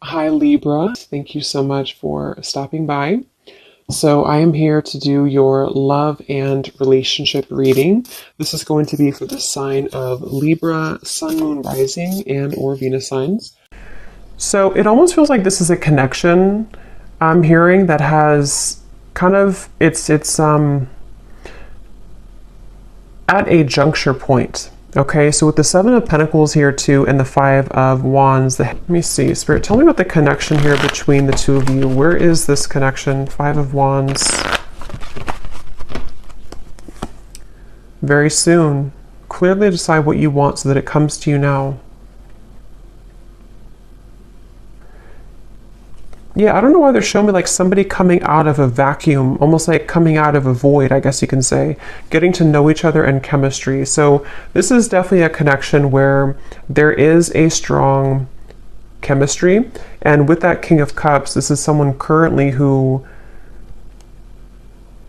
Hi, Libra. Thank you so much for stopping by. So, I am here to do your love and relationship reading. This is going to be for the sign of Libra, Sun, Moon, Rising, and or Venus signs. So, it almost feels like this is a connection I'm hearing that has kind of it's at a juncture point. Okay, so with the Seven of Pentacles here too, and the Five of Wands, let me see, Spirit, tell me about the connection here between the two of you. Where is this connection? Five of Wands. Very soon. Clearly decide what you want so that it comes to you now. Yeah, I don't know why they're showing me like somebody coming out of a vacuum, almost like coming out of a void, I guess you can say, getting to know each other and chemistry. So this is definitely a connection where there is a strong chemistry. And with that King of Cups, this is someone currently who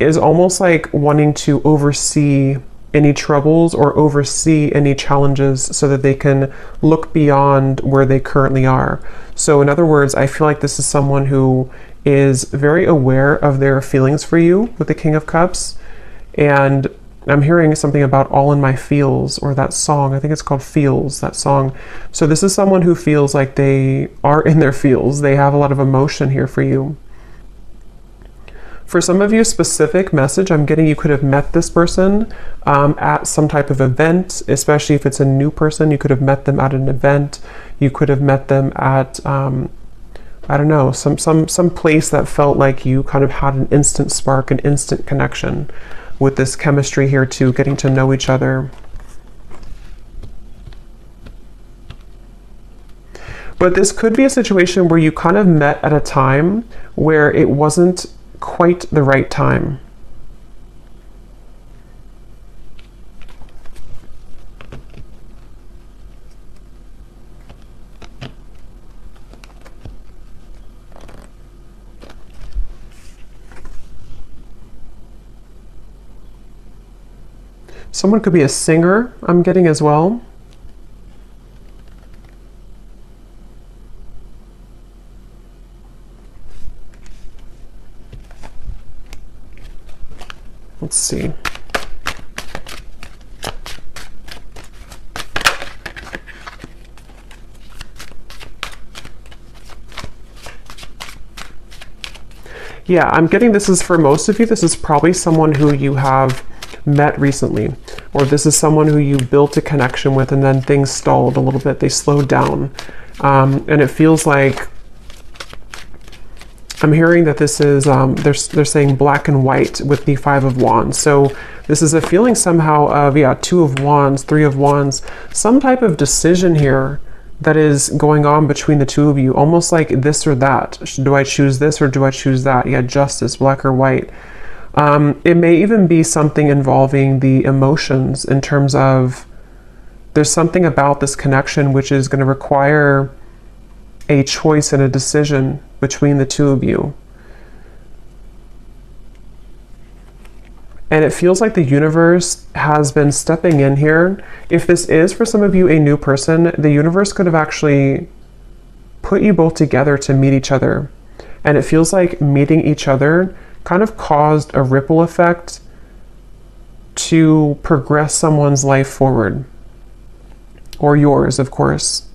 is almost like wanting to oversee any troubles or oversee any challenges so that they can look beyond where they currently are. So in other words, I feel like this is someone who is very aware of their feelings for you with the King of Cups. And I'm hearing something about All in My Feels, or that song. I think it's called Feels, that song. So this is someone who feels like they are in their feels. They have a lot of emotion here for you. For some of you, specific message I'm getting, you could have met this person at some type of event, especially if it's a new person. You could have met them at an event. You could have met them at, I don't know, some place that felt like you kind of had an instant spark, an instant connection with this chemistry here too, getting to know each other. But this could be a situation where you kind of met at a time where it wasn't quite the right time. Someone could be a singer, I'm getting as well. Let's see. Yeah, I'm getting this is for most of you, this is probably someone who you have met recently, or this is someone who you built a connection with and then things stalled a little bit, they slowed down. And it feels like I'm hearing that this is, they're saying black and white with the Five of Wands. So this is a feeling somehow of, yeah, Two of Wands, Three of Wands, some type of decision here that is going on between the two of you, almost like this or that. Do I choose this or do I choose that? Yeah, justice, black or white. It may even be something involving the emotions in terms of there's something about this connection which is going to require a choice and a decision between the two of you. And it feels like the universe has been stepping in here. If this is for some of you a new person, the universe could have actually put you both together to meet each other. And it feels like meeting each other kind of caused a ripple effect to progress someone's life forward. Or yours, of course.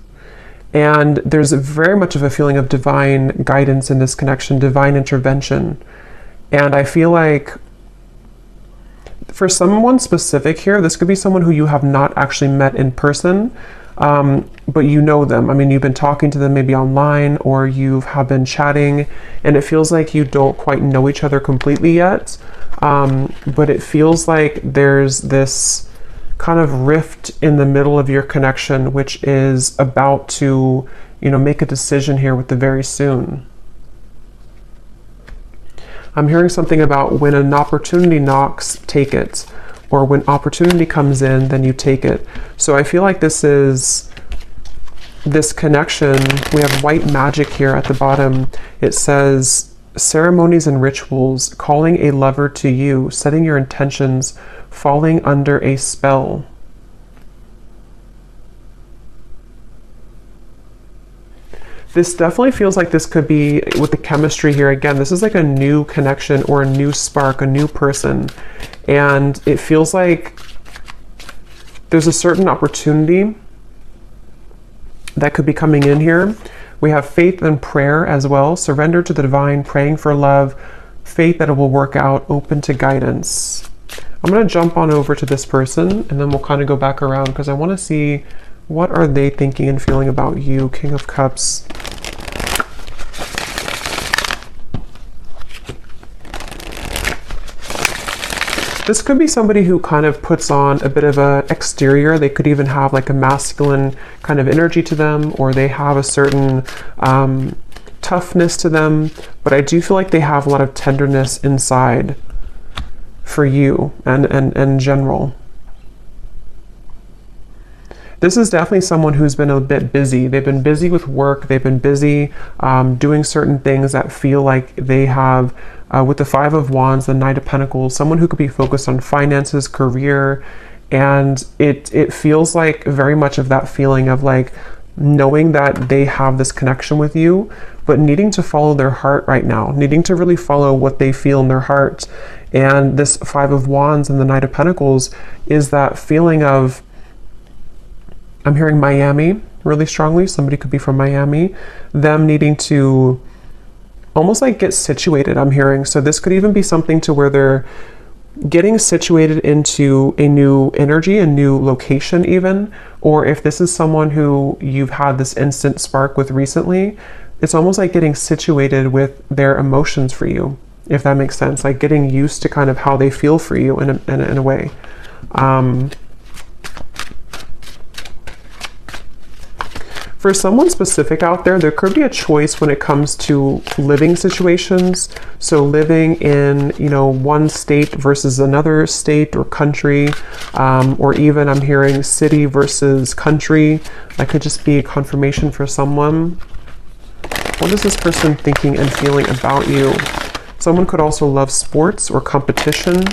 And there's very much of a feeling of divine guidance in this connection, divine intervention. And I feel like for someone specific here, this could be someone who you have not actually met in person, but you know them. I mean, you've been talking to them maybe online, or you have been chatting, and it feels like you don't quite know each other completely yet. But it feels like there's this kind of rift in the middle of your connection, which is about to, make a decision here with the very soon. I'm hearing something about when an opportunity knocks, take it. Or when opportunity comes in, then you take it. So I feel like this is this connection. We have white magic here at the bottom. It says, ceremonies and rituals, calling a lover to you, setting your intentions, falling under a spell. This definitely feels like this could be, with the chemistry here, again, this is like a new connection or a new spark, a new person. And it feels like there's a certain opportunity that could be coming in here. We have faith and prayer as well. Surrender to the divine, praying for love, faith that it will work out, open to guidance. I'm going to jump on over to this person and then we'll kind of go back around because I want to see what are they thinking and feeling about you. King of Cups. This could be somebody who kind of puts on a bit of a exterior. They could even have like a masculine kind of energy to them, or they have a certain toughness to them. But I do feel like they have a lot of tenderness inside for you and in general. This is definitely someone who's been a bit busy. They've been busy with work. They've been busy doing certain things that feel like they have, with the Five of Wands, the Knight of Pentacles, someone who could be focused on finances, career, and it feels like very much of that feeling of like knowing that they have this connection with you, but needing to follow their heart right now, needing to really follow what they feel in their heart. And this Five of Wands and the Knight of Pentacles is that feeling of, I'm hearing Miami really strongly. Somebody could be from Miami. Them needing to almost like get situated, I'm hearing. So this could even be something to where they're getting situated into a new energy, a new location even. Or if this is someone who you've had this instant spark with recently, it's almost like getting situated with their emotions for you, if that makes sense. Like getting used to kind of how they feel for you in a way. For someone specific out there, there could be a choice when it comes to living situations. So living in, one state versus another state or country, or even I'm hearing city versus country. That could just be a confirmation for someone. What is this person thinking and feeling about you? Someone could also love sports or competition.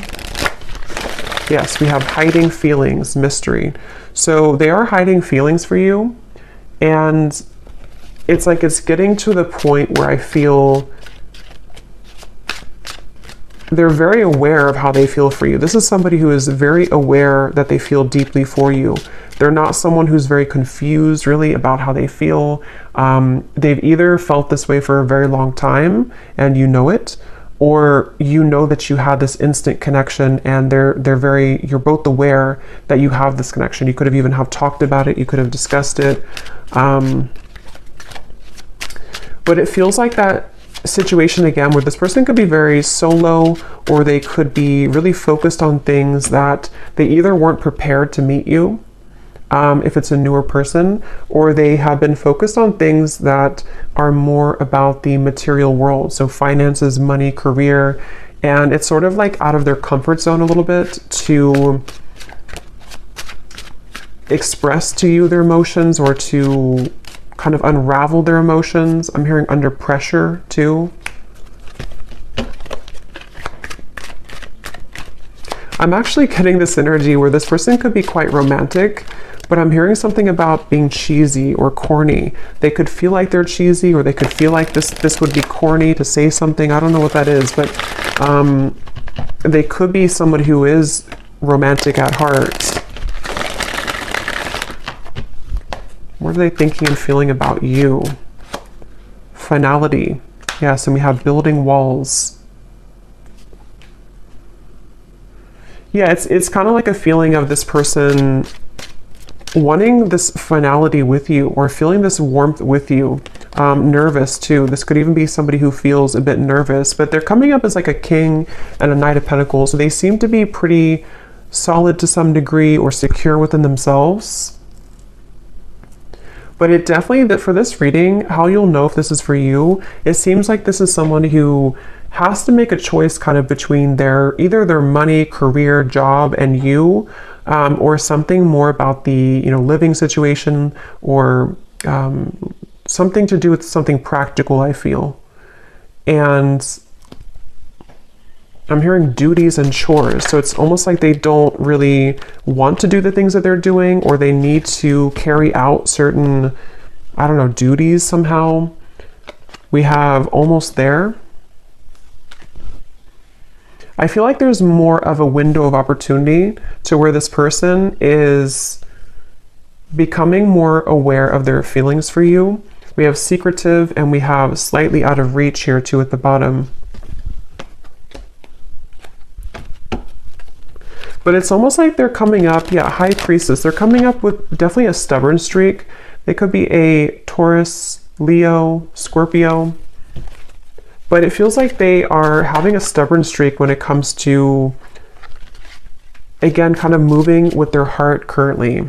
Yes, we have hiding feelings, mystery. So they are hiding feelings for you. And it's like it's getting to the point where I feel they're very aware of how they feel for you. This is somebody who is very aware that they feel deeply for you. They're not someone who's very confused really about how they feel. They've either felt this way for a very long time and you know it, or you know that you had this instant connection and you're both aware that you have this connection. You could have even have talked about it. You could have discussed it. But it feels like that situation again where this person could be very solo, or they could be really focused on things that they either weren't prepared to meet you, if it's a newer person, or they have been focused on things that are more about the material world. So finances, money, career, and it's sort of like out of their comfort zone a little bit to express to you their emotions or to kind of unravel their emotions. I'm hearing under pressure too. I'm actually getting this energy where this person could be quite romantic, but I'm hearing something about being cheesy or corny. They could feel like they're cheesy, or they could feel like this would be corny to say something. I don't know what that is, but they could be somebody who is romantic at heart. What are they thinking and feeling about you? Finality. Yes, and we have building walls. Yeah, it's kind of like a feeling of this person wanting this finality with you, or feeling this warmth with you. Nervous too. This could even be somebody who feels a bit nervous, but they're coming up as like a king and a Knight of Pentacles. So they seem to be pretty solid to some degree, or secure within themselves. But it definitely, that for this reading, how you'll know if this is for you, it seems like this is someone who has to make a choice kind of between either their money, career, job, and you, or something more about the living situation, or something to do with something practical, I feel. And I'm hearing duties and chores. So it's almost like they don't really want to do the things that they're doing, or they need to carry out certain I don't know, duties somehow. We have almost there. I feel like there's more of a window of opportunity to where this person is becoming more aware of their feelings for you. We have secretive and we have slightly out of reach here too at the bottom. But it's almost like they're coming up, yeah, High Priestess. They're coming up with definitely a stubborn streak. They could be a Taurus, Leo, Scorpio. But it feels like they are having a stubborn streak when it comes to, again, kind of moving with their heart currently.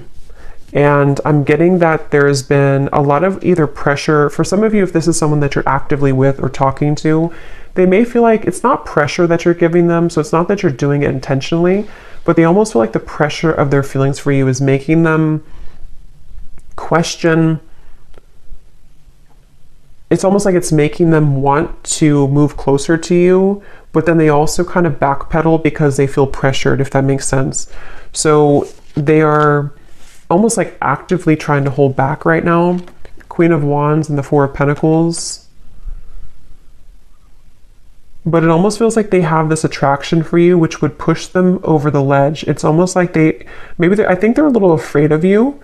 And I'm getting that there's been a lot of either pressure. For some of you, if this is someone that you're actively with or talking to, they may feel like it's not pressure that you're giving them. So it's not that you're doing it intentionally, but they almost feel like the pressure of their feelings for you is making them question. It's almost like it's making them want to move closer to you, but then they also kind of backpedal because they feel pressured, if that makes sense. So they are almost like actively trying to hold back right now. Queen of Wands and the Four of Pentacles. But it almost feels like they have this attraction for you, which would push them over the ledge. It's almost like I think they're a little afraid of you.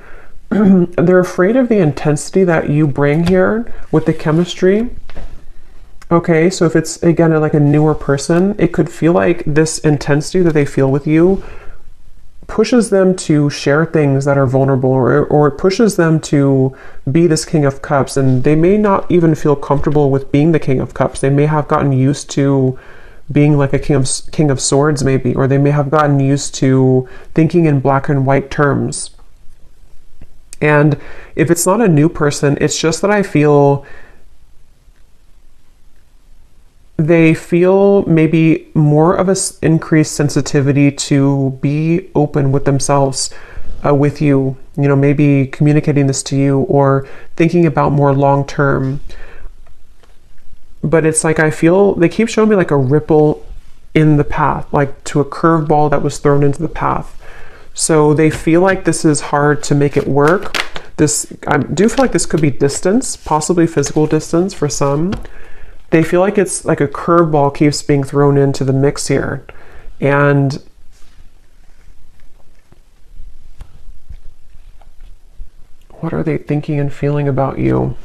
They're afraid of the intensity that you bring here with the chemistry. Okay, so if it's, again, like a newer person, it could feel like this intensity that they feel with you pushes them to share things that are vulnerable, or it pushes them to be this King of Cups, and they may not even feel comfortable with being the King of Cups. They may have gotten used to being like a King of Swords maybe, or they may have gotten used to thinking in black and white terms. And if it's not a new person, it's just that I feel they feel maybe more of an increased sensitivity to be open with themselves, with you, maybe communicating this to you or thinking about more long term. But it's like, I feel they keep showing me like a ripple in the path, like to a curveball that was thrown into the path. So they feel like this is hard to make it work. I do feel like this could be distance, possibly physical distance for some. They feel like it's like a curveball keeps being thrown into the mix here. And what are they thinking and feeling about you?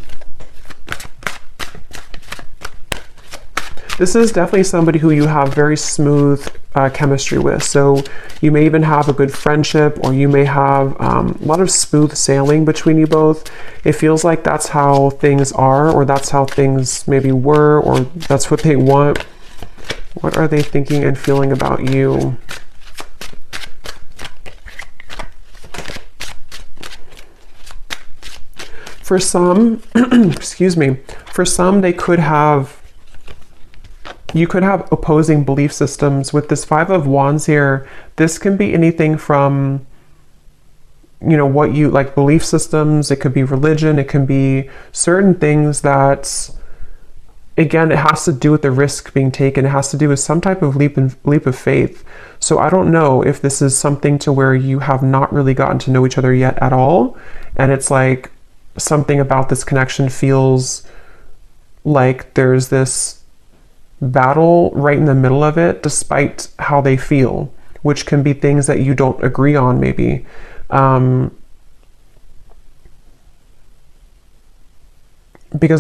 This is definitely somebody who you have very smooth chemistry with. So you may even have a good friendship, or you may have a lot of smooth sailing between you both. It feels like that's how things are, or that's how things maybe were, or that's what they want. What are they thinking and feeling about you? For some, excuse me, for some you could have opposing belief systems. With this Five of Wands here, this can be anything from, what you like, belief systems. It could be religion. It can be certain things that, again, it has to do with the risk being taken. It has to do with some type of leap of faith. So I don't know if this is something to where you have not really gotten to know each other yet at all. And it's like something about this connection feels like there's this battle right in the middle of it, despite how they feel, which can be things that you don't agree on maybe. Because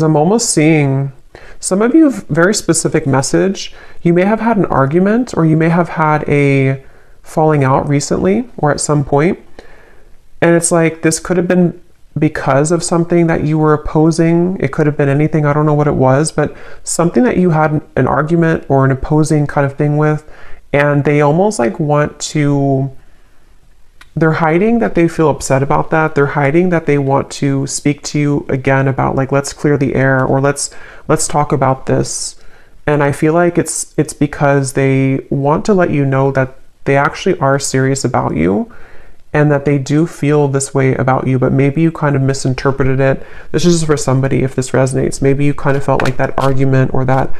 I'm almost seeing some of you have very specific message. You may have had an argument, or you may have had a falling out recently or at some point. And it's like, this could have been because of something that you were opposing. It could have been anything. I don't know what it was, but something that you had an argument or an opposing kind of thing with, and they almost like they're hiding that they feel upset about that. They're hiding that they want to speak to you again about like, let's clear the air, or let's talk about this. And I feel like it's because they want to let you know that they actually are serious about you, and that they do feel this way about you, but maybe you kind of misinterpreted it. This is just for somebody, if this resonates. Maybe you kind of felt like that argument or that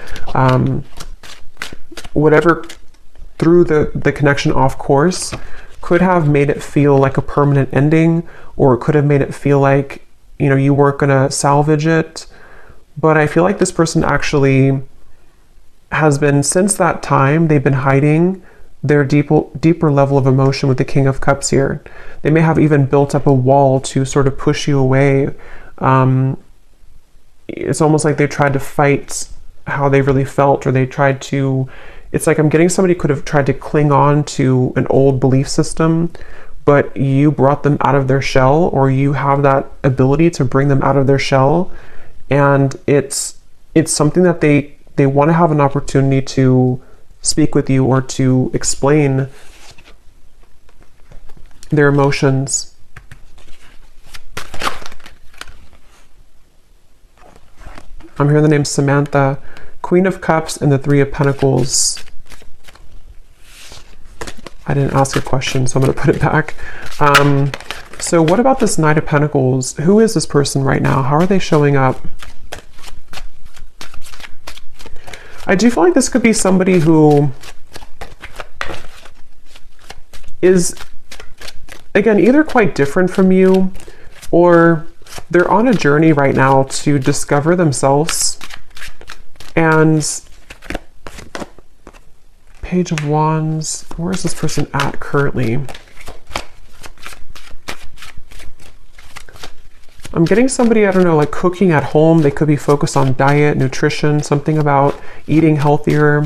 whatever threw the connection off course could have made it feel like a permanent ending, or it could have made it feel like you know, you weren't gonna salvage it. But I feel like this person actually has been, since that time, they've been hiding their deeper level of emotion with the King of Cups here. They may have even built up a wall to sort of push you away. It's almost like they tried to fight how they really felt, or they tried to, it's like I'm getting somebody could have tried to cling on to an old belief system, but you brought them out of their shell, or you have that ability to bring them out of their shell. And it's something that they want to have an opportunity to speak with you or to explain their emotions. I'm hearing the name Samantha, Queen of Cups and the Three of Pentacles. I didn't ask a question, so I'm going to put it back. So what about this Knight of Pentacles? Who is this person right now? How are they showing up? I do feel like this could be somebody who is, again, either quite different from you, or they're on a journey right now to discover themselves. And Page of Wands, where is this person at currently? I'm getting somebody, I don't know, like cooking at home. They could be focused on diet, nutrition, something about eating healthier.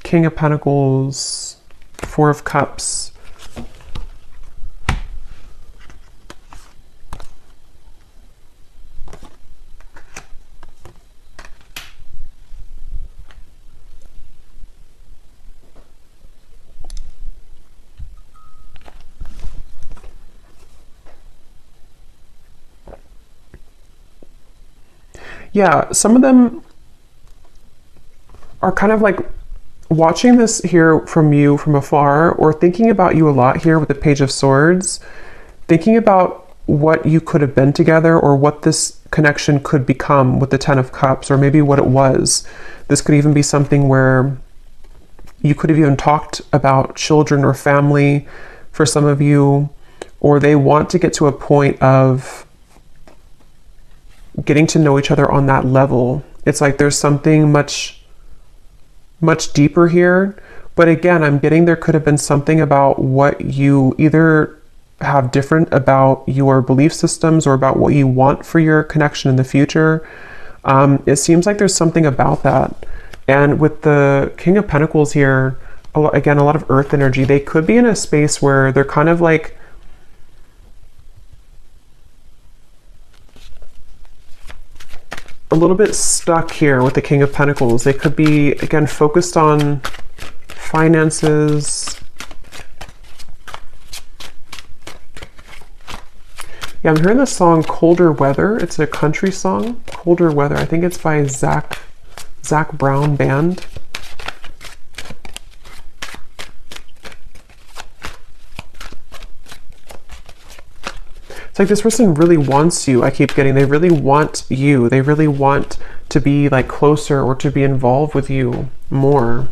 King of Pentacles, Four of Cups. Yeah, some of them are kind of like watching this here from you from afar, or thinking about you a lot here with the Page of Swords, thinking about what you could have been together, or what this connection could become with the Ten of Cups, or maybe what it was. This could even be something where you could have even talked about children or family for some of you, or they want to get to a point of getting to know each other on that level. It's like there's something much deeper here. But again, I'm getting there could have been something about what you either have different about your belief systems, or about what you want for your connection in the future. It seems like there's something about that. And with the King of Pentacles here, again, a lot of earth energy, they could be in a space where they're kind of like a little bit stuck here with the King of Pentacles. They could be, again, focused on finances. Yeah, I'm hearing the song Colder Weather. It's a country song, Colder Weather. I think it's by Zach Brown Band. It's like this person really wants you. I keep getting, they really want you. They really want to be like closer, or to be involved with you more.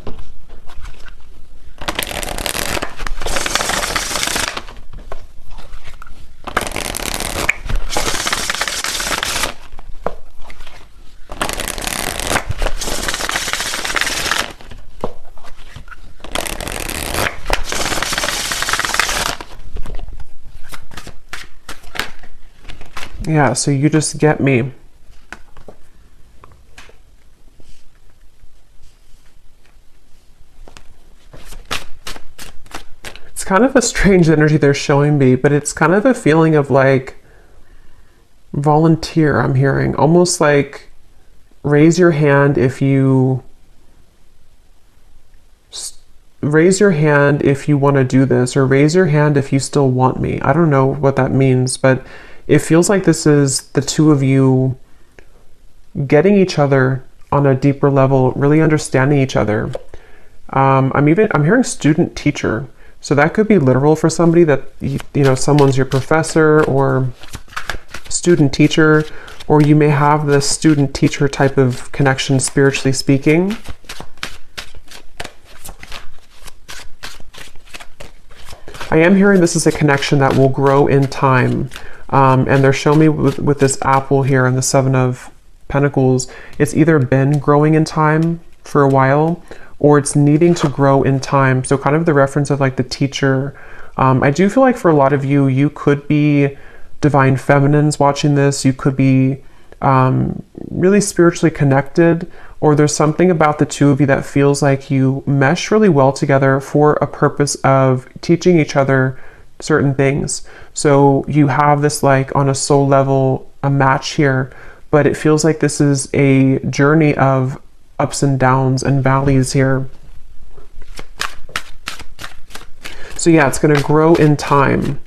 Yeah, so you just get me. It's kind of a strange energy they're showing me, but it's kind of a feeling of like volunteer, I'm hearing. Almost like raise your hand if you want to do this, or raise your hand if you still want me. I don't know what that means, but it feels like this is the two of you getting each other on a deeper level, really understanding each other. I'm hearing student teacher. So that could be literal for somebody, that, you know, someone's your professor or student teacher, or you may have the student teacher type of connection, spiritually speaking. I am hearing this is a connection that will grow in time. And they're showing me with this apple here and the Seven of Pentacles, it's either been growing in time for a while or it's needing to grow in time. So kind of the reference of like the teacher. I do feel like for a lot of you, you could be divine feminines watching this. You could be really spiritually connected, or there's something about the two of you that feels like you mesh really well together for a purpose of teaching each other certain things. So you have this like on a soul level, a match here, but it feels like this is a journey of ups and downs and valleys here. So yeah, it's going to grow in time.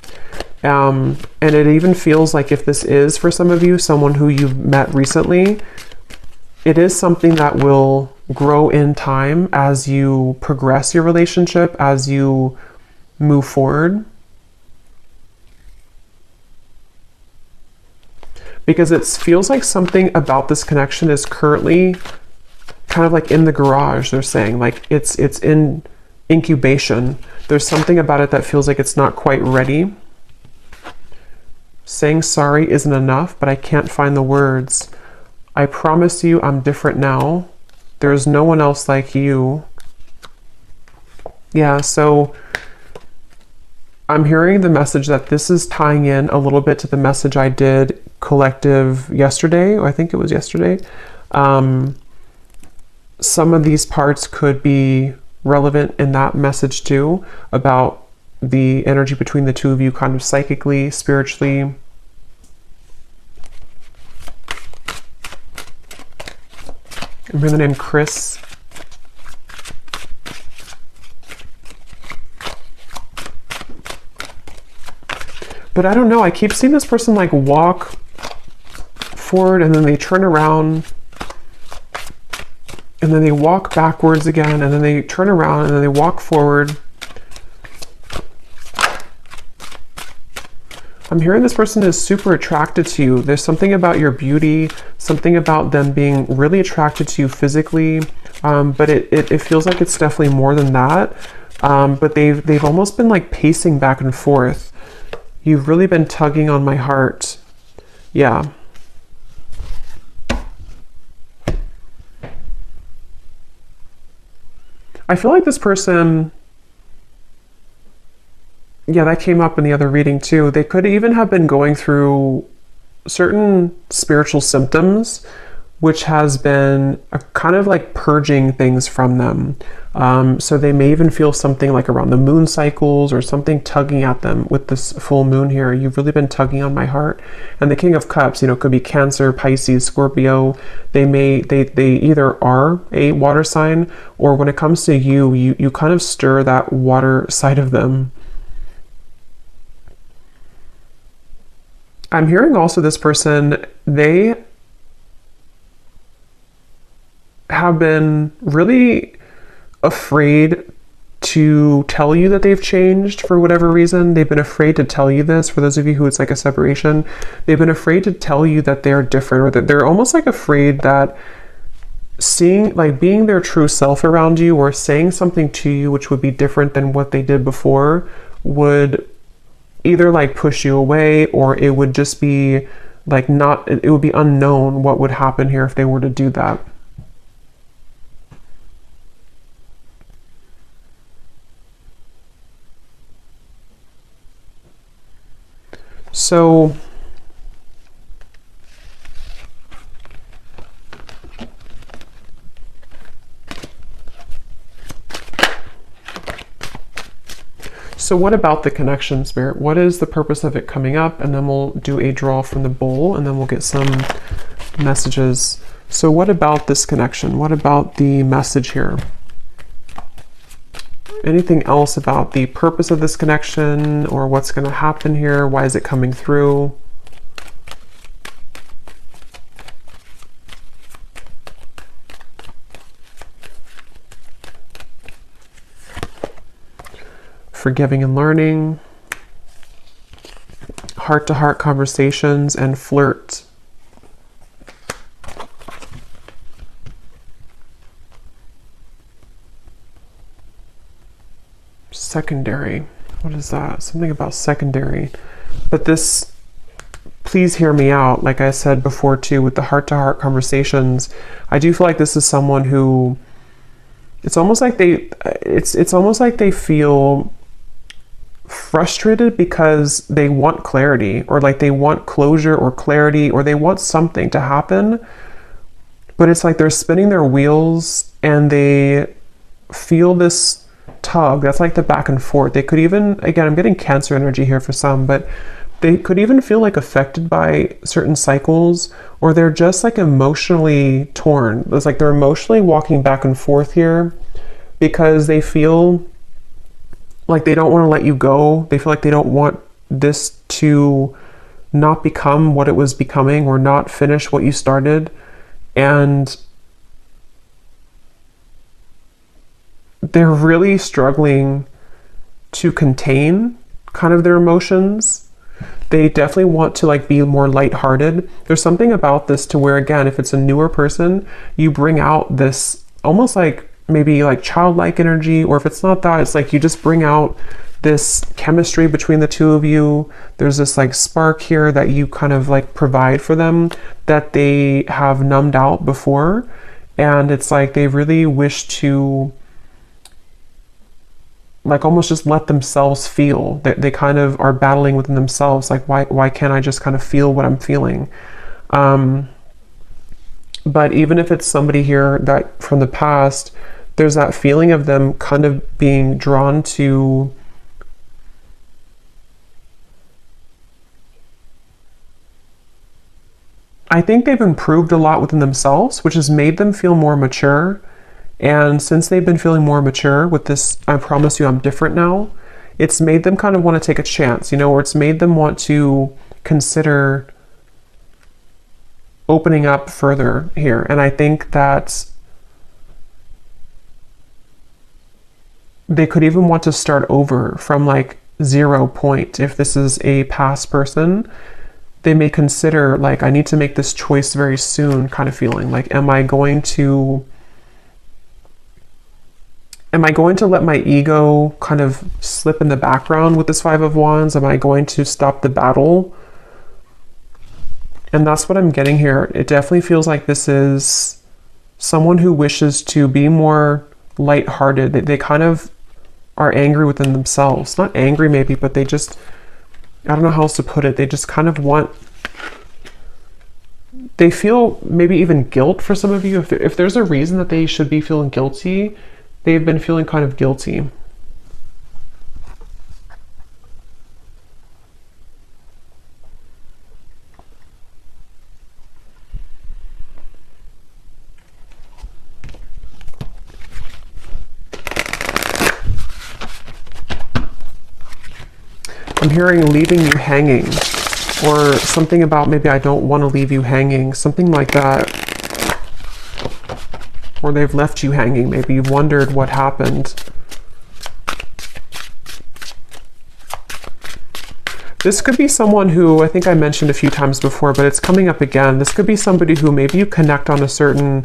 And it even feels like if this is for some of you, someone who you've met recently, it is something that will grow in time as you progress your relationship, as you move forward. Because it feels like something about this connection is currently kind of like in the garage, they're saying. Like it's in incubation. There's something about it that feels like it's not quite ready. Saying sorry isn't enough, but I can't find the words. I promise you I'm different now. There's no one else like you. Yeah, so I'm hearing the message that this is tying in a little bit to the message I did collective yesterday, or I think it was yesterday. Some of these parts could be relevant in that message too, about the energy between the two of you kind of psychically, spiritually. I'm hearing the name Chris. But I don't know, I keep seeing this person like walk forward and then they turn around and then they walk backwards again and then they turn around and then they walk forward. I'm hearing this person is super attracted to you. There's something about your beauty, something about them being really attracted to you physically, but it feels like it's definitely more than that. But they've almost been like pacing back and forth. You've really been tugging on my heart. Yeah. I feel like this person, yeah, that came up in the other reading too. They could even have been going through certain spiritual symptoms, which has been a kind of like purging things from them. So they may even feel something like around the moon cycles or something tugging at them with this full moon here. You've really been tugging on my heart. And the King of Cups, could be Cancer, Pisces, Scorpio. They either are a water sign, or when it comes to you kind of stir that water side of them. I'm hearing also this person, they have been really afraid to tell you that they've changed for whatever reason. They've been afraid to tell you this. For those of you who it's like a separation, they've been afraid to tell you that they're different, or that they're almost like afraid that being their true self around you or saying something to you which would be different than what they did before would either like push you away, or it would just be like it would be unknown what would happen here if they were to do that. So what about the connection, Spirit? What is the purpose of it coming up? And then we'll do a draw from the bowl and then we'll get some messages. So what about this connection? What about the message here? Anything else about the purpose of this connection, or what's going to happen here? Why is it coming through? Forgiving and learning, heart-to-heart conversations, and flirt. Secondary. What is that? Something about secondary. But this, please hear me out. Like I said before too, with the heart-to-heart conversations, I do feel like this is someone who, it's almost like it's almost like they feel frustrated because they want clarity, or like they want closure or clarity, or they want something to happen, but it's like they're spinning their wheels and they feel this tug. That's like the back and forth. They could even, again, I'm getting Cancer energy here for some, but they could even feel like affected by certain cycles, or they're just like emotionally torn. It's like they're emotionally walking back and forth here because they feel like they don't want to let you go. They feel like they don't want this to not become what it was becoming, or not finish what you started. And they're really struggling to contain kind of their emotions. They definitely want to like be more lighthearted. There's something about this to where, again, if it's a newer person, you bring out this almost like maybe like childlike energy, or if it's not that, it's like you just bring out this chemistry between the two of you. There's this like spark here that you kind of like provide for them that they have numbed out before. And it's like they really wish to like almost just let themselves feel that they kind of are battling within themselves. Like, why can't I just kind of feel what I'm feeling? But even if it's somebody here that from the past, there's that feeling of them kind of being drawn to I think they've improved a lot within themselves, which has made them feel more mature. And since they've been feeling more mature with this, I promise you I'm different now, it's made them kind of want to take a chance, or it's made them want to consider opening up further here. And I think that they could even want to start over from like 0 point. If this is a past person, they may consider like, I need to make this choice very soon kind of feeling. Like, am I going to let my ego kind of slip in the background with this Five of Wands? Am I going to stop the battle? And that's what I'm getting here. It definitely feels like this is someone who wishes to be more lighthearted. They kind of are angry within themselves. Not angry maybe, but they just, I don't know how else to put it. They just kind of want, they feel maybe even guilt for some of you. If there's a reason that they should be feeling guilty, they've been feeling kind of guilty. I'm hearing leaving you hanging, or something about maybe I don't want to leave you hanging, something like that. Or they've left you hanging. Maybe you've wondered what happened. This could be someone who, I think I mentioned a few times before, but it's coming up again. This could be somebody who maybe you connect on a certain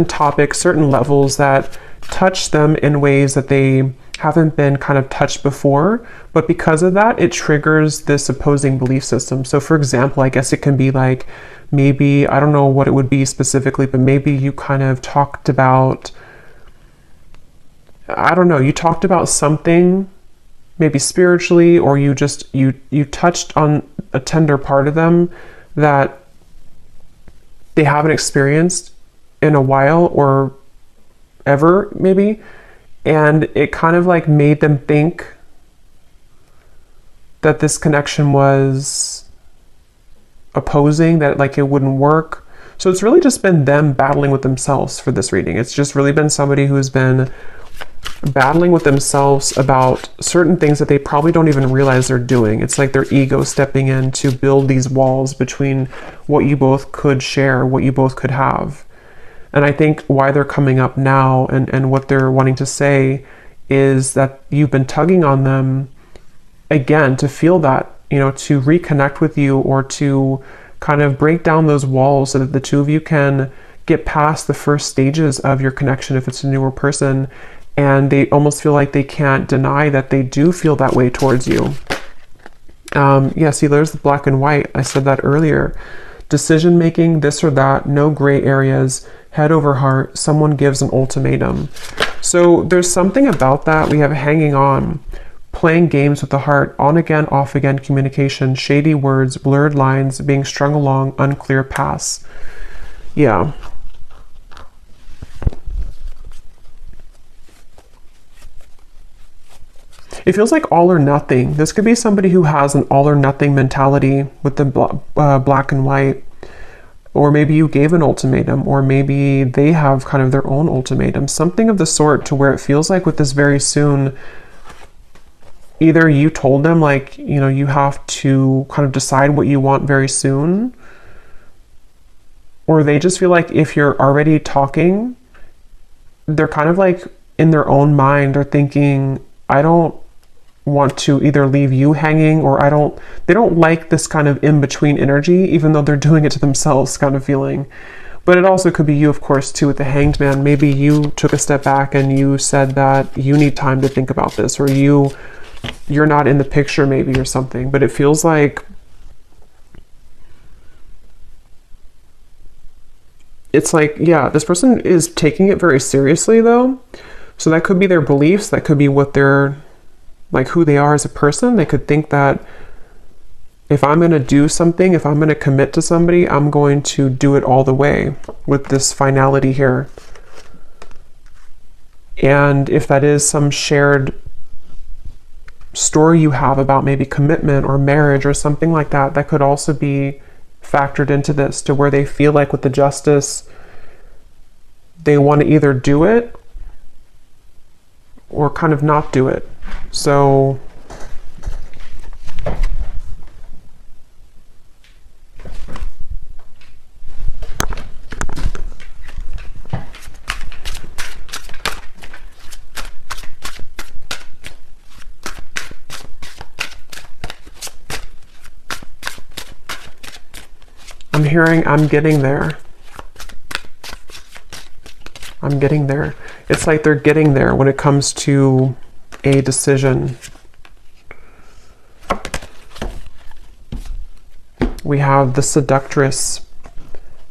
topics, certain levels that touch them in ways that they haven't been kind of touched before. But because of that, it triggers this opposing belief system. So for example, I guess it can be like, maybe, I don't know what it would be specifically, but maybe you kind of talked about, I don't know, you talked about something maybe spiritually, or you just, you touched on a tender part of them that they haven't experienced in a while or ever maybe. And it kind of like made them think that this connection was opposing, that like it wouldn't work. So it's really just been them battling with themselves for this reading. It's just really been somebody who's been battling with themselves about certain things that they probably don't even realize they're doing. It's like their ego stepping in to build these walls between what you both could share, what you both could have. And I think why they're coming up now and what they're wanting to say is that you've been tugging on them again to feel that, to reconnect with you, or to kind of break down those walls so that the two of you can get past the first stages of your connection if it's a newer person, and they almost feel like they can't deny that they do feel that way towards you. Yeah, see, there's the black and white. I said that earlier. Decision making, this or that, no gray areas, head over heart, someone gives an ultimatum. So there's something about that. We have hanging on, playing games with the heart, on again, off again communication, shady words, blurred lines, being strung along, unclear paths. Yeah. It feels like all or nothing. This could be somebody who has an all or nothing mentality with the black and white. Or maybe you gave an ultimatum, or maybe they have kind of their own ultimatum. Something of the sort, to where it feels like with this very soon, either you told them like, you know, you have to kind of decide what you want very soon, or they just feel like if you're already talking, they're kind of like in their own mind are thinking, I don't want to either leave you hanging, or they don't like this kind of in-between energy, even though they're doing it to themselves kind of feeling. But it also could be you, of course, too, with the Hanged Man. Maybe you took a step back and you said that you need time to think about this, or you're not in the picture maybe, or something. But it feels like it's like, yeah, this person is taking it very seriously though. So that could be their beliefs, that could be what they're like, who they are as a person. They could think that if I'm going to do something, if I'm going to commit to somebody, I'm going to do it all the way with this finality here. And if that is some shared story you have about maybe commitment or marriage or something like that, that could also be factored into this, to where they feel like with the Justice, they want to either do it or kind of not do it. So I'm hearing, I'm getting there. I'm getting there. It's like they're getting there when it comes to a decision. We have the Seductress.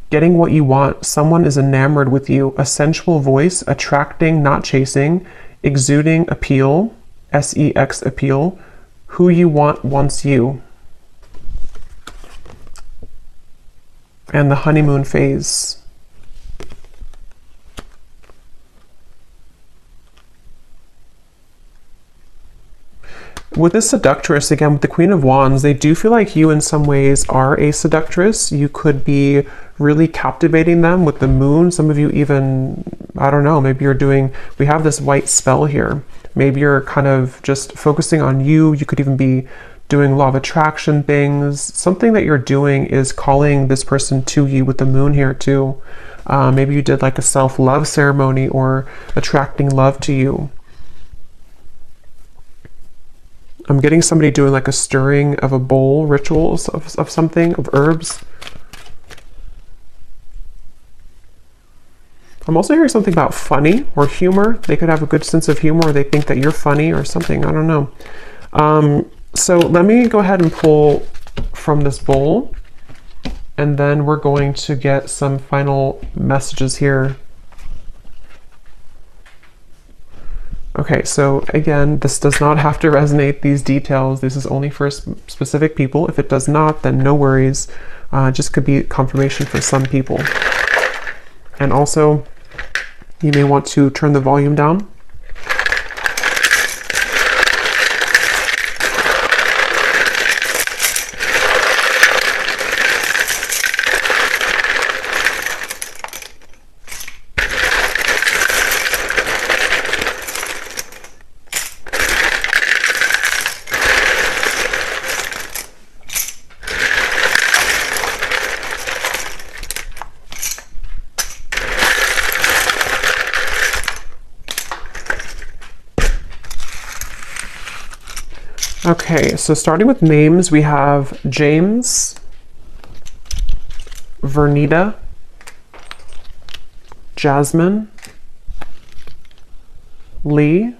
Getting what you want. Someone is enamored with you. A sensual voice, attracting, not chasing, exuding appeal, sex appeal. Who you want wants you. And the honeymoon phase. With this Seductress, again, with the Queen of Wands, they do feel like you in some ways are a seductress. You could be really captivating them with the moon. Some of you even, I don't know, maybe you're doing, we have this white spell here. Maybe you're kind of just focusing on you. You could even be doing law of attraction things. Something that you're doing is calling this person to you with the moon here too. Maybe you did like a self-love ceremony, or attracting love to you. I'm getting somebody doing like a stirring of a bowl, rituals of something, of herbs. I'm also hearing something about funny or humor. They could have a good sense of humor, or they think that you're funny or something. I don't know. So let me go ahead and pull from this bowl, and then we're going to get some final messages here. Okay, so again, this does not have to resonate, these details. This is only for specific people. If it does not, then no worries. Just could be confirmation for some people. And also, you may want to turn the volume down. Okay, so starting with names, we have James, Vernita, Jasmine, Lee,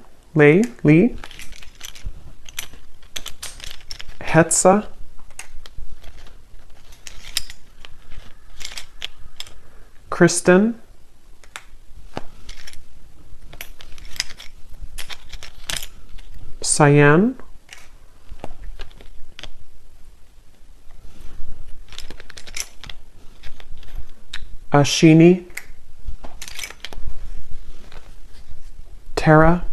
Hetza, Kristen, Cyan, Ashini, Tara,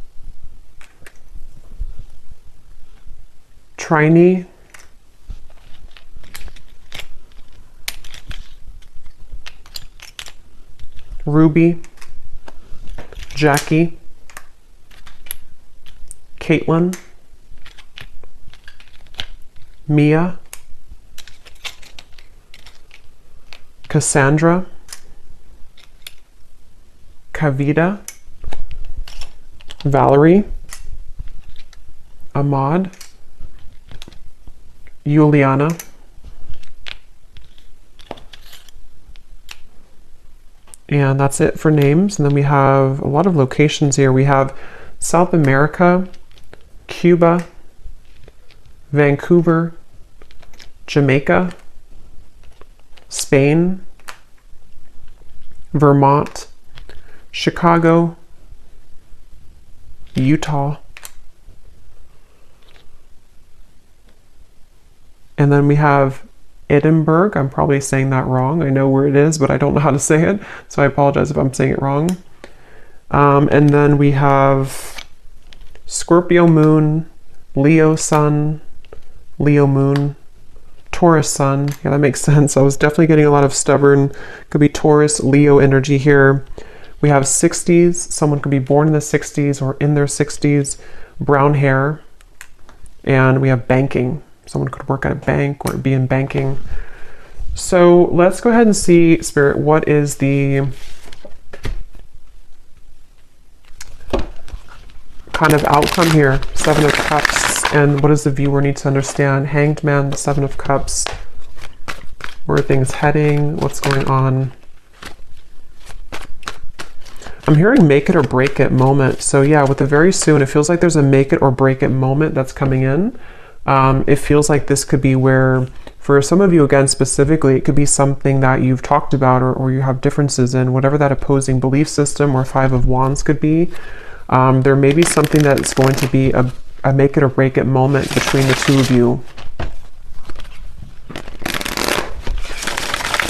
Trini, Ruby, Jackie, Caitlin, Mia, Cassandra, Kavita, Valerie, Ahmad, Juliana, and that's it for names. And then we have a lot of locations here. We have South America, Cuba, Vancouver, Jamaica, Spain, Vermont, Chicago, Utah, and then we have Edinburgh. I'm probably saying that wrong. I know where it is, but I don't know how to say it, so I apologize if I'm saying it wrong. And then we have Scorpio moon, Leo sun, Leo moon, Taurus sun. Yeah, that makes sense. I was definitely getting a lot of stubborn, could be Taurus, Leo energy here. We have 60s. Someone could be born in the 60s or in their 60s, brown hair. And we have banking. Someone could work at a bank or be in banking. So let's go ahead and see, Spirit, what is the kind of outcome here? Seven of Cups. And what does the viewer need to understand? Hanged Man, the Seven of Cups. Where are things heading? What's going on? I'm hearing make it or break it moment. So yeah, with the very soon, it feels like there's a make it or break it moment that's coming in. It feels like this could be where, for some of you, again, specifically, it could be something that you've talked about or you have differences in, whatever that opposing belief system or Five of Wands could be. There may be something that's going to be a make it or break it moment between the two of you.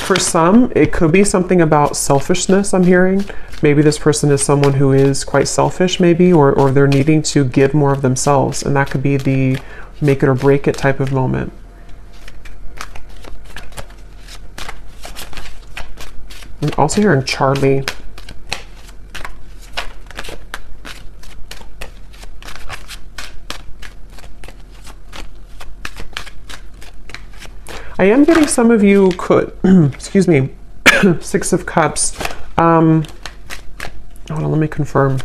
For some, it could be something about selfishness, I'm hearing. Maybe this person is someone who is quite selfish, maybe, or they're needing to give more of themselves, and that could be the make it or break it type of moment. I'm also hearing Charlie. I am getting some of you could, excuse me, Six of Cups. Hold on, let me confirm.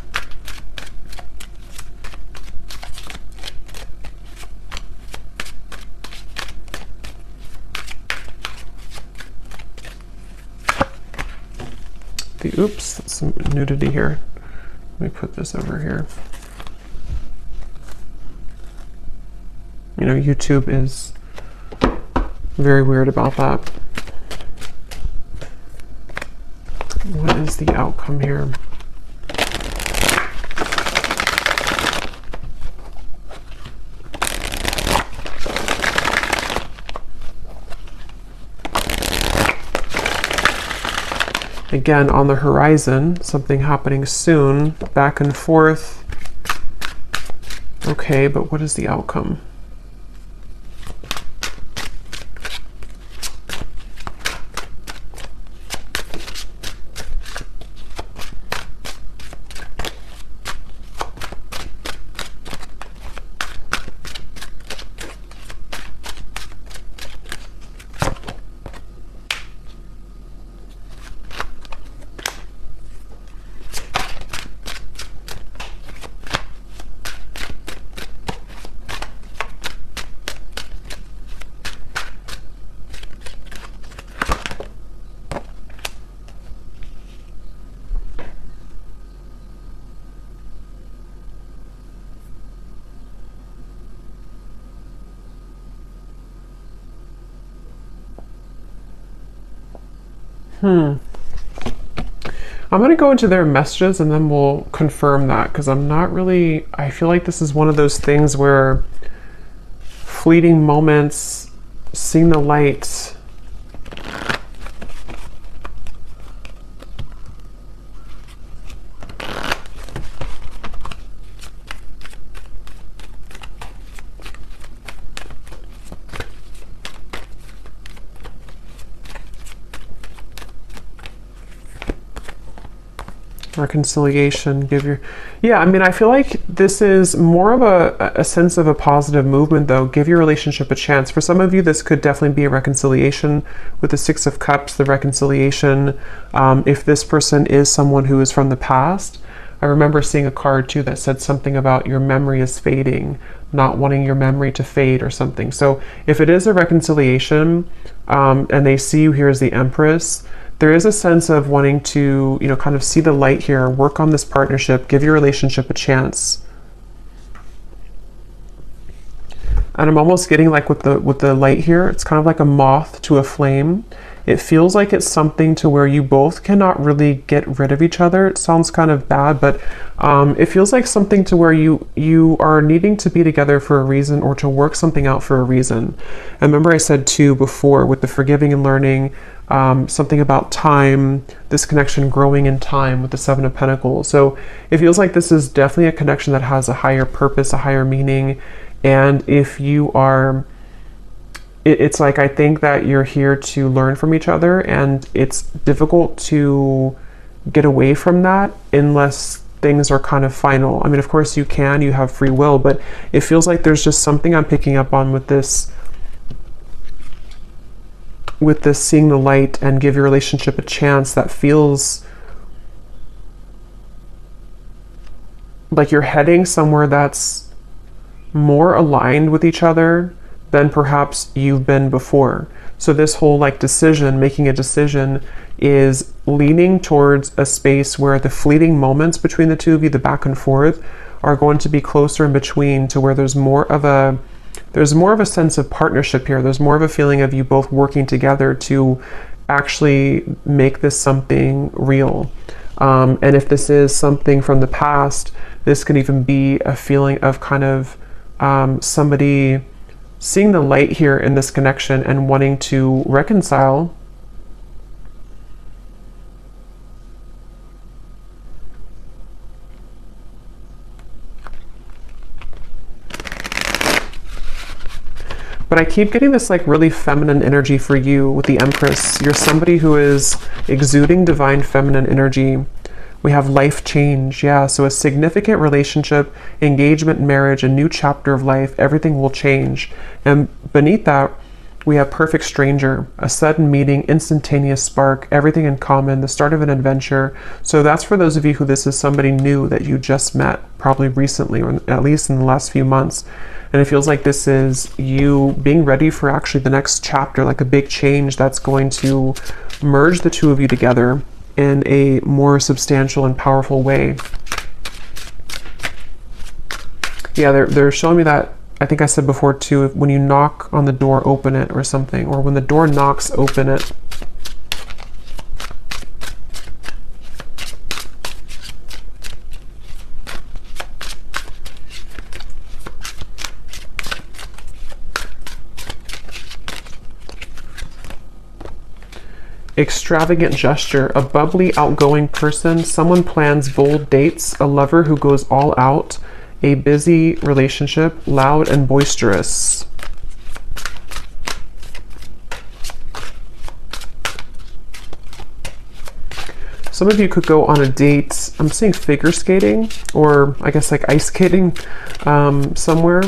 Oops, that's some nudity here. Let me put this over here. You know, YouTube is very weird about that. What is the outcome here? Again, on the horizon, something happening soon, back and forth. Okay, but what is the outcome? I'm going to go into their messages and then we'll confirm that, because I'm not really, I feel like this is one of those things where fleeting moments, seeing the light. Reconciliation, yeah, I mean, I feel like this is more of a sense of a positive movement, though. Give your relationship a chance. For some of you, this could definitely be a reconciliation with the Six of Cups, the reconciliation. If this person is someone who is from the past, I remember seeing a card too that said something about your memory is fading, not wanting your memory to fade or something. So if it is a reconciliation, and they see you here as the Empress, there is a sense of wanting to, you know, kind of see the light here, work on this partnership, give your relationship a chance. And I'm almost getting like with the light here, it's kind of like a moth to a flame. It feels like it's something to where you both cannot really get rid of each other. It sounds kind of bad, but it feels like something to where you are needing to be together for a reason, or to work something out for a reason. And remember I said too before with the forgiving and learning, something about time, this connection growing in time with the Seven of Pentacles. So it feels like this is definitely a connection that has a higher purpose, a higher meaning. And if you are, it's like, I think that you're here to learn from each other, and it's difficult to get away from that unless things are kind of final. I mean, of course you have free will, but it feels like there's just something I'm picking up on with this seeing the light and give your relationship a chance, that feels like you're heading somewhere that's more aligned with each other than perhaps you've been before. So this whole like decision, making a decision, is leaning towards a space where the fleeting moments between the two of you, the back and forth, are going to be closer in between, to where there's more of a sense of partnership here. There's more of a feeling of you both working together to actually make this something real. And if this is something from the past, this can even be a feeling of kind of somebody seeing the light here in this connection and wanting to reconcile. But I keep getting this like really feminine energy for you with the Empress. You're somebody who is exuding divine feminine energy. We have life change, yeah, so a significant relationship, engagement, marriage, a new chapter of life, everything will change. And beneath that, we have perfect stranger, a sudden meeting, instantaneous spark, everything in common, the start of an adventure. So that's for those of you who this is somebody new that you just met, probably recently, or at least in the last few months. And it feels like this is you being ready for actually the next chapter, like a big change that's going to merge the two of you together in a more substantial and powerful way. Yeah, they're showing me that, I think I said before too, when you knock on the door, open it, or something, or when the door knocks, open it. Extravagant gesture, a bubbly, outgoing person, someone plans bold dates, a lover who goes all out, a busy relationship, loud and boisterous. Some of you could go on a date. I'm seeing figure skating, or I guess like ice skating somewhere,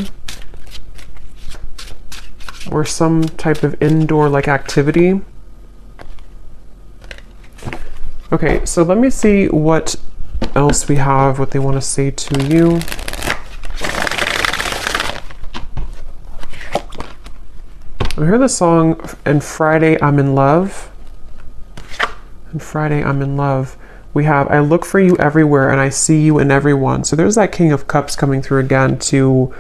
or some type of indoor like activity. Okay, so let me see what else we have, what they want to say to you. I hear the song, And Friday I'm in Love. And Friday I'm in Love. We have, I look for you everywhere and I see you in everyone. So there's that King of Cups coming through again to,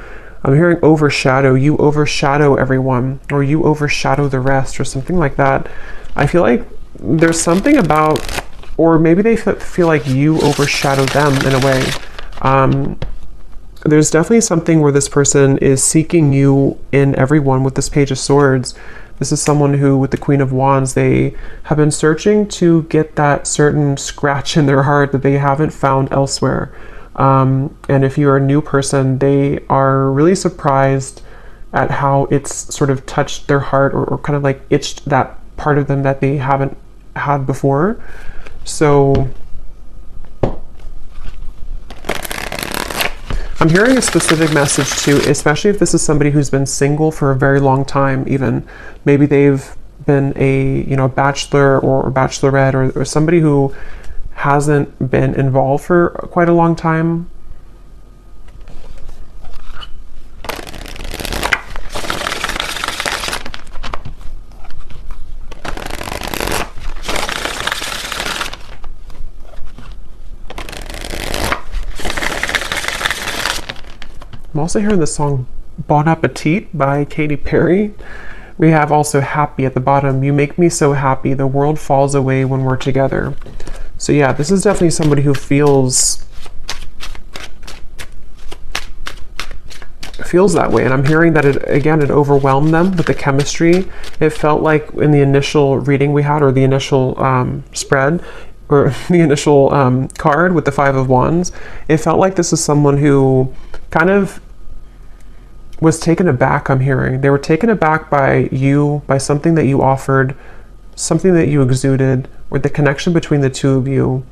I'm hearing overshadow. You overshadow everyone, or you overshadow the rest, or something like that. I feel like there's something about, or maybe they feel like you overshadow them in a way. There's definitely something where this person is seeking you in everyone with this Page of Swords. This is someone who, with the Queen of Wands, they have been searching to get that certain scratch in their heart that they haven't found elsewhere. And if you're a new person, they are really surprised at how it's sort of touched their heart, or kind of like itched that part of them that they haven't had before. So I'm hearing a specific message too, especially if this is somebody who's been single for a very long time. Even maybe they've been a bachelor or bachelorette, or somebody who hasn't been involved for quite a long time. I'm also hearing the song Bon Appetit by Katy Perry. We have also Happy at the bottom. You make me so happy, the world falls away when we're together. So yeah, this is definitely somebody who feels that way. And I'm hearing that it overwhelmed them with the chemistry. It felt like in the initial reading we had, or the initial spread, or the initial card with the Five of Wands, it felt like this is someone who kind of was taken aback. I'm hearing they were taken aback by you, by something that you offered, something that you exuded, or the connection between the two of you.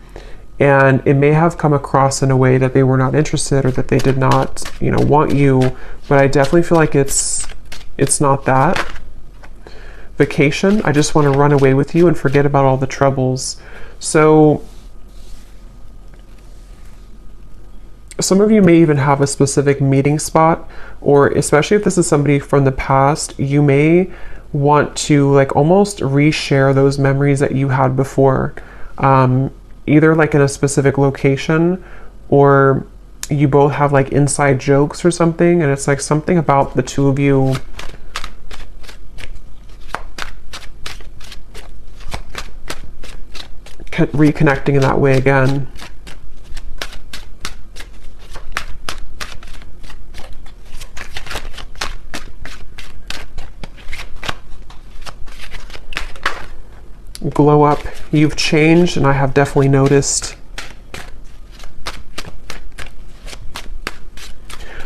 And it may have come across in a way that they were not interested, or that they did not, want you. But I definitely feel like it's not that. Vacation, I just want to run away with you and forget about all the troubles. So some of you may even have a specific meeting spot, or especially if this is somebody from the past, you may want to like almost reshare those memories that you had before, either like in a specific location, or you both have like inside jokes or something, and it's like something about the two of you reconnecting in that way again. Glow up. You've changed, and I have definitely noticed.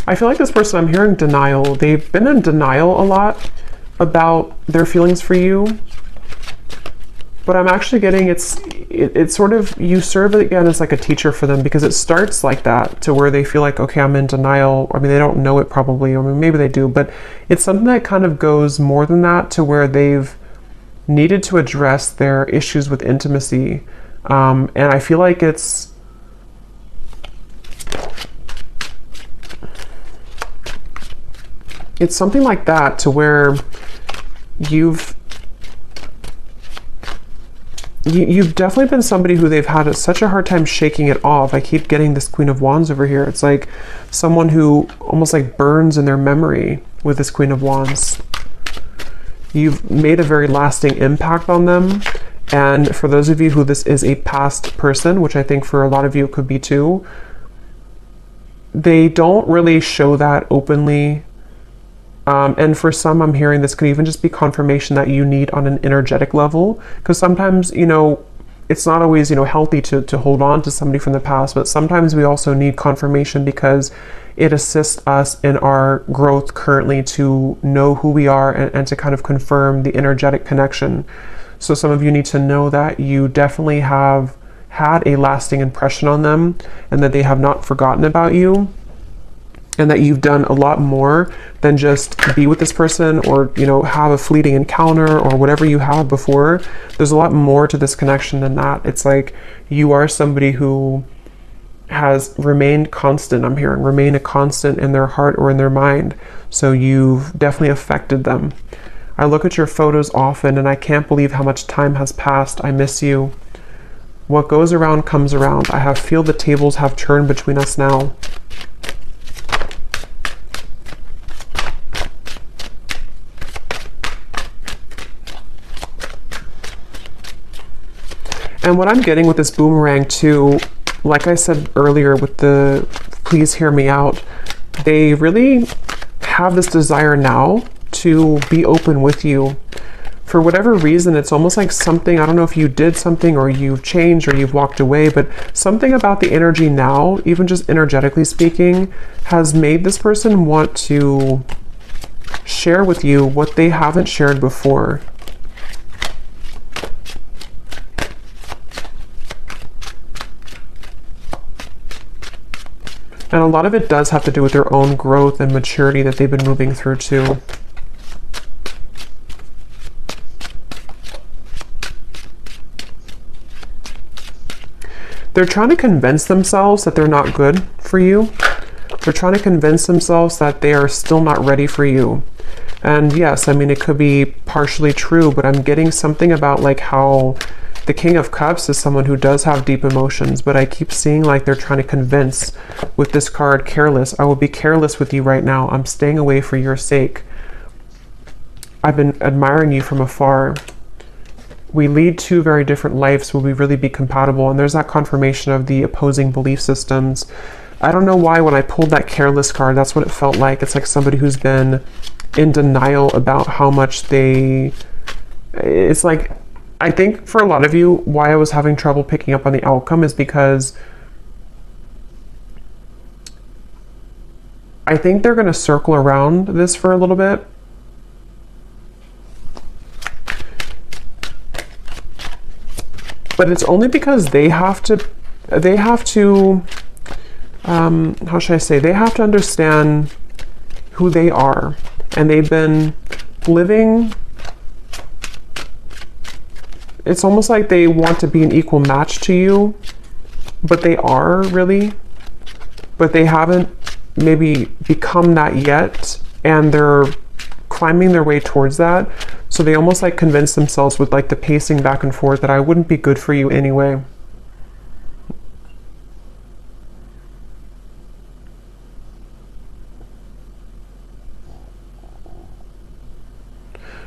I feel like this person, I'm hearing denial. They've been in denial a lot about their feelings for you. But I'm actually getting it's sort of, you serve it again as like a teacher for them, because it starts like that, to where they feel like, okay, I'm in denial. I mean, they don't know it probably, or maybe they do, but it's something that kind of goes more than that, to where they've needed to address their issues with intimacy. And I feel like it's something like that, to where you've definitely been somebody who they've had such a hard time shaking it off. I keep getting this Queen of Wands over here. It's like someone who almost like burns in their memory with this Queen of Wands. You've made a very lasting impact on them. And for those of you who this is a past person, which I think for a lot of you it could be too, they don't really show that openly. And for some, I'm hearing this could even just be confirmation that you need on an energetic level. Because sometimes, it's not always, healthy to hold on to somebody from the past, but sometimes we also need confirmation, because it assists us in our growth currently to know who we are, and to kind of confirm the energetic connection. So some of you need to know that you definitely have had a lasting impression on them, and that they have not forgotten about you, and that you've done a lot more than just be with this person, or have a fleeting encounter, or whatever you have before. There's a lot more to this connection than that. It's like you are somebody who has remained constant. I'm hearing remain a constant in their heart or in their mind. So you've definitely affected them. I look at your photos often, and I can't believe how much time has passed. I miss you. What goes around comes around. I feel the tables have turned between us now. And what I'm getting with this boomerang too, like I said earlier with the please hear me out, they really have this desire now to be open with you. For whatever reason, it's almost like something, I don't know if you did something or you've changed or you've walked away, but something about the energy now, even just energetically speaking, has made this person want to share with you what they haven't shared before. And a lot of it does have to do with their own growth and maturity that they've been moving through too. They're trying to convince themselves that they're not good for you. They're trying to convince themselves that they are still not ready for you. And yes, I mean, it could be partially true, but I'm getting something about like how the King of Cups is someone who does have deep emotions, but I keep seeing like they're trying to convince with this card, careless. I will be careless with you right now. I'm staying away for your sake. I've been admiring you from afar. We lead two very different lives. Will we really be compatible? And there's that confirmation of the opposing belief systems. I don't know why when I pulled that careless card, that's what it felt like. It's like somebody who's been in denial about how much it's like, I think for a lot of you, why I was having trouble picking up on the outcome is because I think they're going to circle around this for a little bit. But it's only because they have to, how should I say, they have to understand who they are. And they've been living, it's almost like they want to be an equal match to you, but they are really, but they haven't maybe become that yet. And they're climbing their way towards that. So they almost like convince themselves with like the pacing back and forth that I wouldn't be good for you anyway.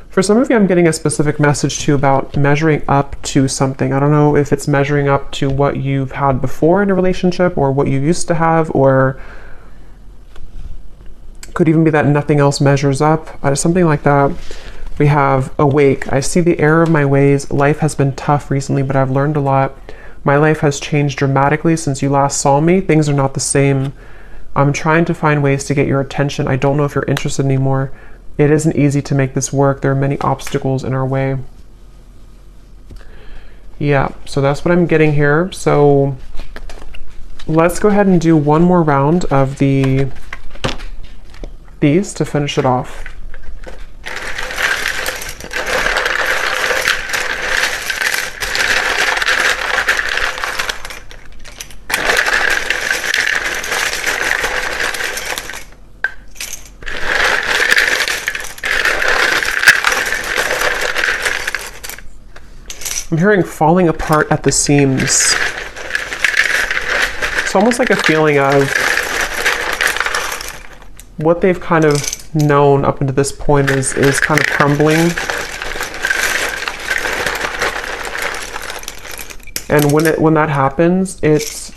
For some of you, I'm getting a specific message too about measuring up to something. I don't know if it's measuring up to what you've had before in a relationship or what you used to have, or could even be that nothing else measures up, something like that. We have awake. I see the error of my ways. Life has been tough recently, but I've learned a lot. My life has changed dramatically since you last saw me. Things are not the same. I'm trying to find ways to get your attention. I don't know if you're interested anymore. It isn't easy to make this work. There are many obstacles in our way. Yeah, so that's what I'm getting here. So let's go ahead and do one more round of these to finish it off. I'm hearing falling apart at the seams. It's almost like a feeling of what they've kind of known up until this point is kind of crumbling. And when that happens, it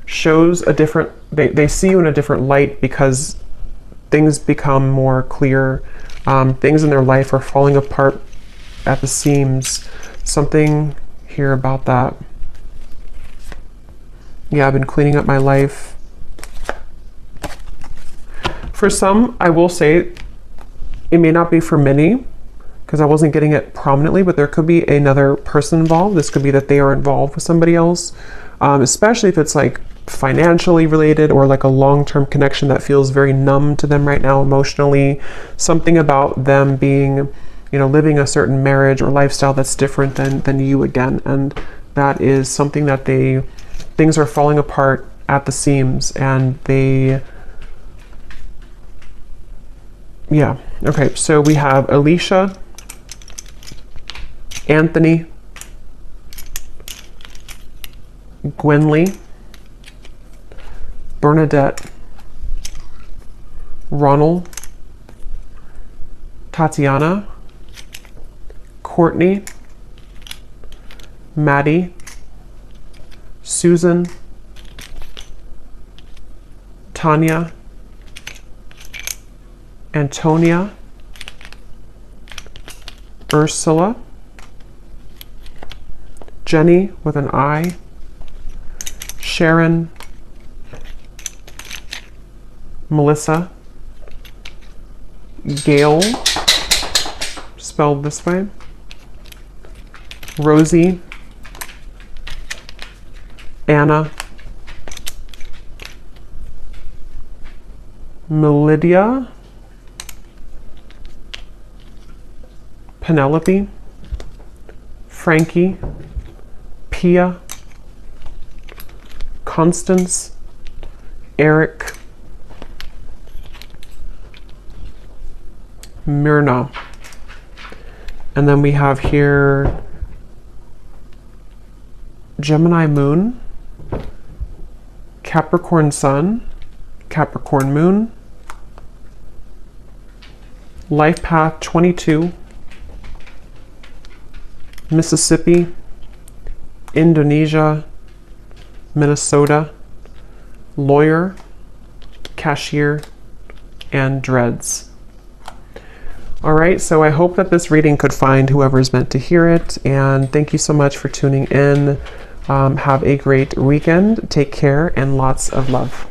shows a different, they see you in a different light because things become more clear. Things in their life are falling apart at the seams. Something here about that. Yeah, I've been cleaning up my life. For some, I will say, it may not be for many, because I wasn't getting it prominently, but there could be another person involved. This could be that they are involved with somebody else, especially if it's like financially related or like a long-term connection that feels very numb to them right now emotionally. Something about them being, living a certain marriage or lifestyle that's different than you again. And that is something that things are falling apart at the seams, and yeah. Okay, so we have Alicia, Anthony, Gwenly, Bernadette, Ronald, Tatiana, Courtney, Maddie, Susan, Tanya, Antonia, Ursula, Jenny with an I, Sharon, Melissa, Gail, spelled this way, Rosie, Anna, Melidia, Penelope, Frankie, Pia, Constance, Eric, Myrna. And then we have here Gemini Moon, Capricorn Sun, Capricorn Moon, Life Path 22, Mississippi, Indonesia, Minnesota, Lawyer, Cashier, and Dreads. All right, so I hope that this reading could find whoever's meant to hear it, and thank you so much for tuning in. Have a great weekend. Take care and lots of love.